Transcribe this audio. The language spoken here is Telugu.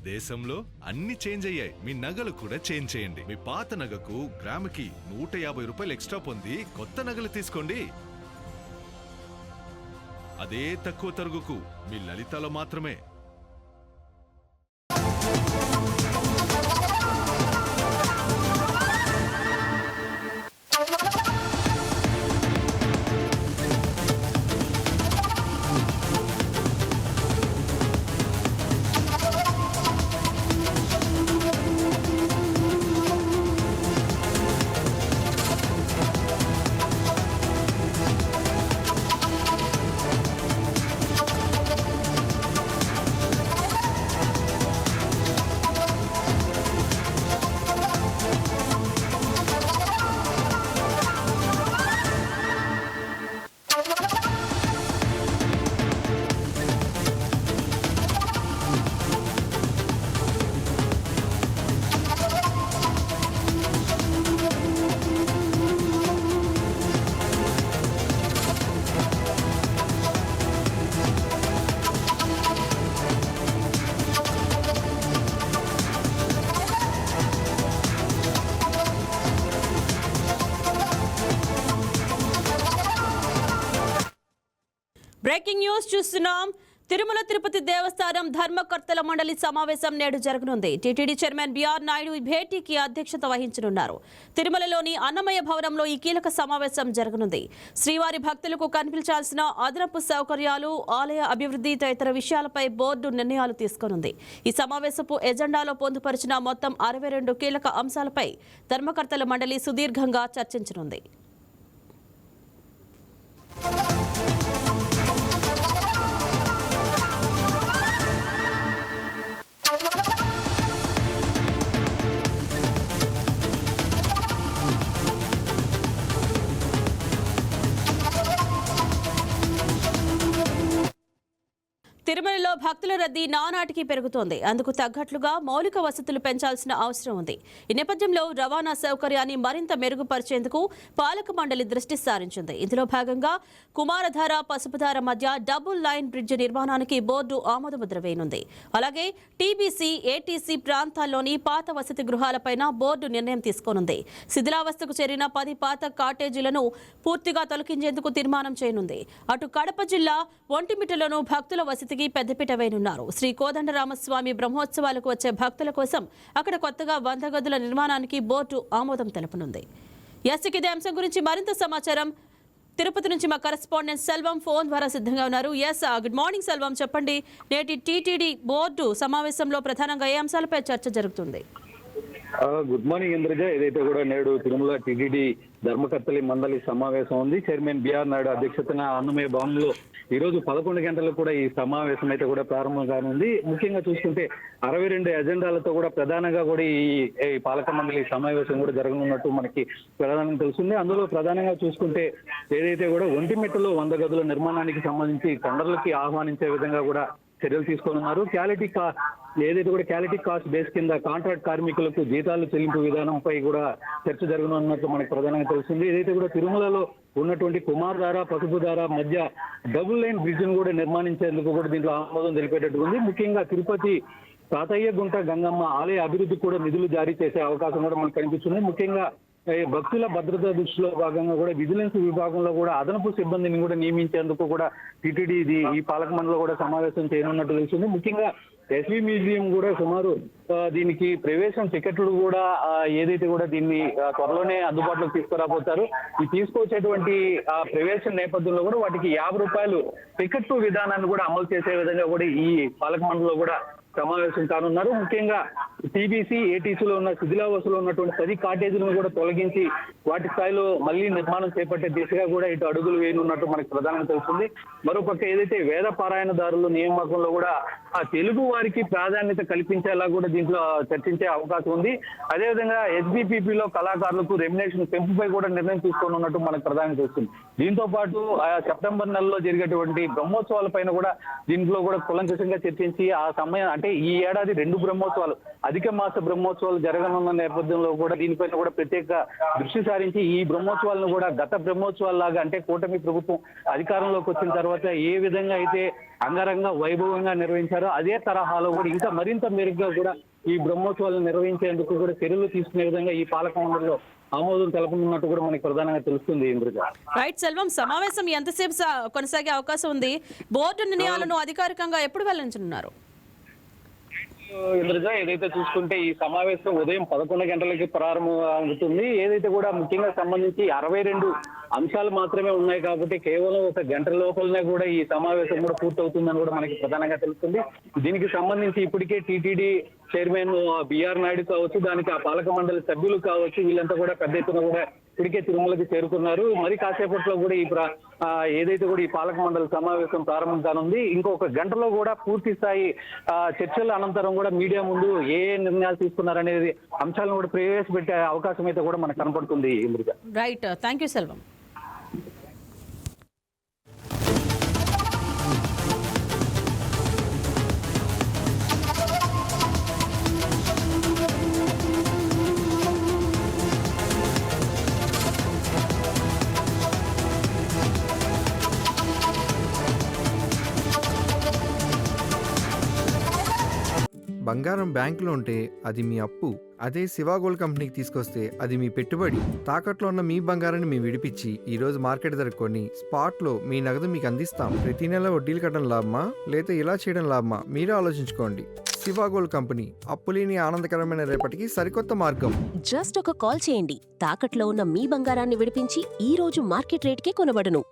దేశంలో అన్ని చేంజ్ అయ్యాయి, మీ నగలు కూడా చేంజ్ చేయండి. మీ పాత నగకు గ్రాముకి 150 రూపాయలు ఎక్స్ట్రా పొంది కొత్త నగలు తీసుకోండి. అదే తక్కువ తరుగుకు మీ లలితలో మాత్రమే. బ్రేకింగ్ న్యూస్ చూస్తున్నాం. తిరుమల తిరుపతి దేవస్థానం ధర్మకర్తల మండలి సమావేశం నేడు జరగనుంది. టీటీడీ చైర్మన్ బిఆర్ నాయుడు ఈ భేటీకి అధ్యక్షత వహించనున్నారు. తిరుమలలోని అన్నమయ్య భవనంలో ఈ కీలక సమావేశం జరగనుంది. శ్రీవారి భక్తులకు కనిపించాల్సిన అదనపు సౌకర్యాలు, ఆలయ అభివృద్ధి తదితర విషయాలపై బోర్డు నిర్ణయాలు తీసుకోనుంది. ఈ సమావేశపు ఎజెండాలో పొందుపరిచిన మొత్తం 62 కీలక అంశాలపై ధర్మకర్తల మండలి సుదీర్ఘంగా చర్చించనుంది. తిరుమలలో భక్తుల రద్దీ నానాటికి పెరుగుతోంది. అందుకు తగ్గట్లుగా మౌలిక వసతులు పెంచాల్సిన అవసరం ఉంది. ఈ నేపథ్యంలో రవాణా సౌకర్యాన్ని మరింత మెరుగుపరిచేందుకు పాలక మండలి దృష్టి సారించింది. ఇందులో భాగంగా కుమారధార, పసుపుధార మధ్య డబుల్ లైన్ బ్రిడ్జి నిర్మాణానికి బోర్డు ఆమోదముద్ర వేయనుంది. అలాగే టీబీసీ, ఏటీసీ ప్రాంతాల్లోని పాత వసతి గృహాలపైన బోర్డు నిర్ణయం తీసుకోనుంది. శిథిలావస్థకు చేరిన 10 పాత కాటేజీలను పూర్తిగా తొలగించేందుకు తీర్మానం చేయనుంది. అటు కడప జిల్లా ఒంటిమిట్టలోనూ భక్తుల వసతికి పెద్దపీట వేయనున్నారు. శ్రీ కోదండరామస్వామి బ్రహ్మోత్సవాలకు వచ్చే భక్తుల కోసం అక్కడ కొత్తగా 100 గదుల నిర్మాణానికి బోర్డు ఆమోదం తెలుపనుంది. ఇదే అంశం గురించి మరింత సమాచారం తిరుపతి నుంచి మా కరెస్పాండెంట్ సెల్వం ఫోన్ ద్వారా సిద్ధంగా ఉన్నారు. గుడ్ మార్నింగ్ సెల్వం, చెప్పండి, నేటి టీటీడీ బోర్డు సమావేశంలో ప్రధానంగా ఏ అంశాలపై చర్చ జరుగుతుంది? Good morning Indraja. ఏదైతే కూడా నేడు తిరుమల టీటీడీ ధర్మకర్తలి మండలి సమావేశం ఉంది. చైర్మన్ బిఆర్ నాయుడు అధ్యక్షతన అన్నమయ్య భవన్లో ఈ రోజు 11 గంటలకు కూడా ఈ సమావేశం అయితే కూడా ప్రారంభం కానుంది. ముఖ్యంగా చూసుకుంటే 62 ఎజెండాలతో కూడా ప్రధానంగా కూడా ఈ పాలక మండలి సమావేశం కూడా జరగనున్నట్టు మనకి ప్రధానంగా తెలుస్తుంది. అందులో ప్రధానంగా చూసుకుంటే ఏదైతే కూడా ఒంటిమిట్టలో 100 గదుల నిర్మాణానికి సంబంధించి టెండర్లకి ఆహ్వానించే విధంగా కూడా చర్యలు తీసుకోనున్నారు. ఏదైతే కూడా క్వాలిటీ కాస్ట్ బేస్ కింద కాంట్రాక్ట్ కార్మికులకు జీతాలు చెల్లింపు విధానంపై కూడా చర్చ జరగనున్నట్లు మనకు ప్రధానంగా తెలుస్తుంది. ఏదైతే కూడా తిరుమలలో ఉన్నటువంటి కుమారధార, పసుపుధార మధ్య డబుల్ లైన్ బ్రిడ్జ్ ను కూడా నిర్మాణించేందుకు కూడా దీంట్లో ఆమోదం తెలిపేటట్టు ఉంది. ముఖ్యంగా తిరుపతి తాతయ్య గుంట గంగమ్మ ఆలయ అభివృద్ధికి కూడా నిధులు జారీ చేసే అవకాశం కూడా మనకు కనిపిస్తుంది. ముఖ్యంగా భక్తుల భద్రతా దృష్టిలో భాగంగా కూడా విజిలెన్స్ విభాగంలో కూడా అదనపు సిబ్బందిని కూడా నియమించేందుకు కూడా టీటీడీ ఈ పాలక మండలిలో కూడా సమావేశం చేయనున్నట్టు తెలుస్తుంది. ముఖ్యంగా ఎస్వి మ్యూజియం కూడా సుమారు దీనికి ప్రవేశం టికెట్లు కూడా ఏదైతే కూడా దీన్ని త్వరలోనే అందుబాటులోకి తీసుకురాబోతారు. ఈ తీసుకొచ్చేటువంటి ప్రవేశం నేపథ్యంలో కూడా వాటికి 50 రూపాయలు టికెట్ విధానాన్ని కూడా అమలు చేసే విధంగా కూడా ఈ పాలక మండలిలో కూడా సమావేశం కానున్నారు. ముఖ్యంగా టీబీసీ, ఏటీసీలో ఉన్న శిథిలావస్థలో ఉన్నటువంటి 10 కాటేజీలను కూడా తొలగించి వాటి స్థాయిలో మళ్లీ నిర్మాణం చేపట్టే దిశగా కూడా ఇటు అడుగులు వేయనున్నట్టు మనకు ప్రధానంగా తెలుస్తుంది. మరోపక్క ఏదైతే వేద పారాయణదారుల నియామకంలో కూడా ఆ తెలుగు వారికి ప్రాధాన్యత కల్పించేలా కూడా దీంట్లో చర్చించే అవకాశం ఉంది. అదేవిధంగా ఎస్బీపీపీలో కళాకారులకు రెమ్యునరేషన్ పెంపుపై కూడా నిర్ణయం తీసుకోనున్నట్టు మనకు ప్రధానంగా తెలుస్తుంది. దీంతో పాటు సెప్టెంబర్ నెలలో జరిగేటువంటి బ్రహ్మోత్సవాల పైన కూడా దీంట్లో కూడా కులంకషంగా చర్చించి ఆ సమయం అంటే ఈ ఏడాది 2 బ్రహ్మోత్సవాలు, అధిక మాస బ్రహ్మోత్సవాలు జరగనున్న నేపథ్యంలో కూడా దీనిపైన కూడా ప్రత్యేక దృష్టి సారించి ఈ బ్రహ్మోత్సవాలను కూడా గత బ్రహ్మోత్సవాల లాగా అంటే కూటమి ప్రభుత్వం అధికారంలోకి వచ్చిన తర్వాత ఏ విధంగా అయితే అంగరంగ వైభవంగా నిర్వహించారు. అదే తరహాలో కూడా ఇంకా మరింత మెరుగ్గా కూడా ఈ బ్రహ్మోత్సవాలు నిర్వహించేందుకు కూడా చర్యలు తీసుకునే విధంగా ఈ పాలక మండలిలో ఆమోదం తెలపనున్నట్టు కూడా మనకి ప్రధానంగా తెలుస్తుంది ఇంద్రజ. రైట్ సెల్వం, సమావేశం ఎంతసేపు కొనసాగే అవకాశం ఉంది? బోర్డు నిర్ణయాలను అధికారికంగా ఎప్పుడు వెల్లడించనున్నారు? ఇంద్రజ, ఏదైతే చూసుకుంటే ఈ సమావేశం ఉదయం 11 గంటలకి ప్రారంభం అవుతుంది. ఏదైతే కూడా ముఖ్యంగా సంబంధించి 62 అంశాలు మాత్రమే ఉన్నాయి కాబట్టి కేవలం ఒక గంట లోపలనే కూడా ఈ సమావేశం కూడా పూర్తవుతుందని కూడా మనకి ప్రధానంగా తెలుస్తుంది. దీనికి సంబంధించి ఇప్పటికే టీటీడీ చైర్మన్ బిఆర్ నాయుడు కావచ్చు, దానికి ఆ పాలక మండలి సభ్యులు కావచ్చు, వీళ్ళంతా కూడా పెద్ద ఎత్తున కూడా ఇప్పటికే తిరుమలకి చేరుకున్నారు. మరి కాసేపట్లో కూడా ఏదైతే కూడా ఈ పాలక మండలి సమావేశం ప్రారంభం కానుంది. ఇంకొక గంటలో కూడా పూర్తి స్థాయి చర్చల అనంతరం కూడా మీడియా ముందు ఏ నిర్ణయాలు తీసుకున్నారనేది అంశాలను కూడా ప్రవేశపెట్టే అవకాశం అయితే కూడా మనకు కనపడుతుంది. Right, thank you Selvam. బంగారం బ్యాంకులో ఉంటే అది మీ అప్పు, అదే శివ గోల్డ్ కంపెనీకి తీసుకొస్తే అది మీ పెట్టుబడి. తాకట్లో ఉన్న మీ బంగారాన్ని మేము విడిపించి ఈ రోజు మార్కెట్ ధర కొని స్పాట్లో మీ నగదు మీకు అందిస్తాం. ప్రతి నెల వడ్డీలు కట్టడం లాభమా లేదా ఇలా చేయడం లాభమా మీరే ఆలోచించుకోండి. శివ గోల్డ్ కంపెనీ, అప్పులేని ఆనందకరమైన రేపటికి సరికొత్త మార్గం. జస్ట్ ఒక కాల్ చేయండి. తాకట్లో ఉన్న మీ బంగారాన్ని విడిపించి ఈ రోజు మార్కెట్ రేట్కే కొనబడును.